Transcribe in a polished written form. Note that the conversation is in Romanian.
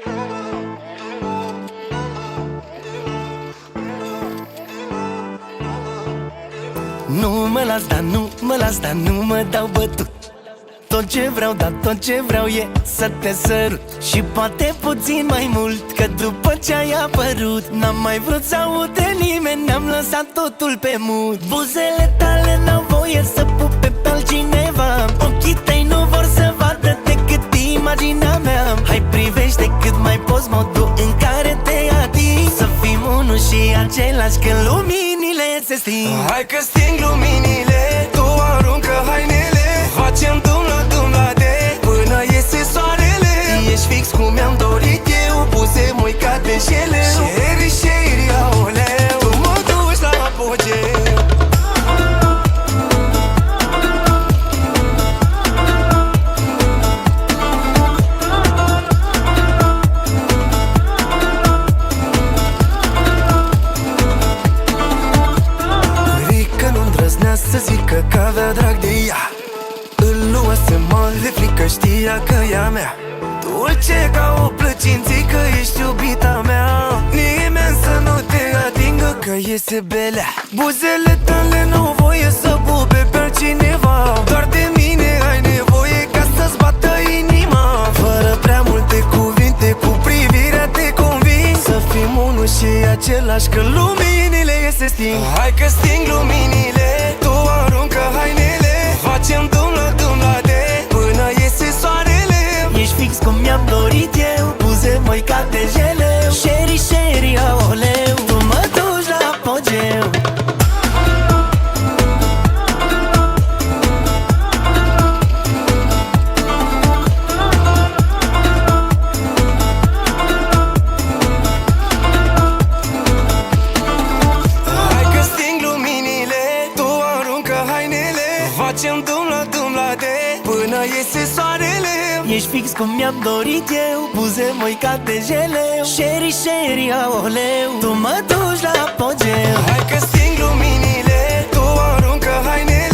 Nu mă las, dar nu mă las, dar nu mă dau bătut. Tot ce vreau, dar tot ce vreau e să te sărut. Și poate puțin mai mult, că după ce ai apărut n-am mai vrut să aud de nimeni, ne-am lăsat totul pe mut. Buzele tale n-au voie să pupe pe altcineva. Ochii tăi nu vor să vadă decât imaginea mea. Hai, privește cât mai poți modul în care te ating. Să fim unul și același când luminile se sting. Hai că sting luminile, tu aruncă hainele. Facem dumla-dumla-de până iese soarele. Ești fix cum mi-am dorit eu, buze muicate în șele. Sheri, sheri, aoleu, tu mă duci la apogeu. Rică nu îndrăznea să zică că avea drag de ea. Îl luase mare frică, știa că e a mea. Dulce ca o plăcințică, ești iubita mea. Nimeni să nu te atingă, că iese belea. Buzele tale n-au voie să pupe pe altcineva. Doar de mine ai nevoie ca să-ți bată inima. Fără prea multe cuvinte, cu privirea te conving. Să fim unul și același când luminile se sting. Hai că sting luminile, tu aruncă hainele. Facem dumla-dumla-de până iese soarele. Ești fix cum mi-am dorit eu, buze măicate jele. Sheri, sheri, aoleu, tu mă duci la apogeu. Hai că sting luminile, tu aruncă hainele. Facem dumla-dumla-de până iese soarele. Ești fix cum mi-am dorit eu, buze măicate jele. Sheri, sheri, aoleu, tu mă duci la apogeu. Hai că sting luminile, tu aruncă hainele.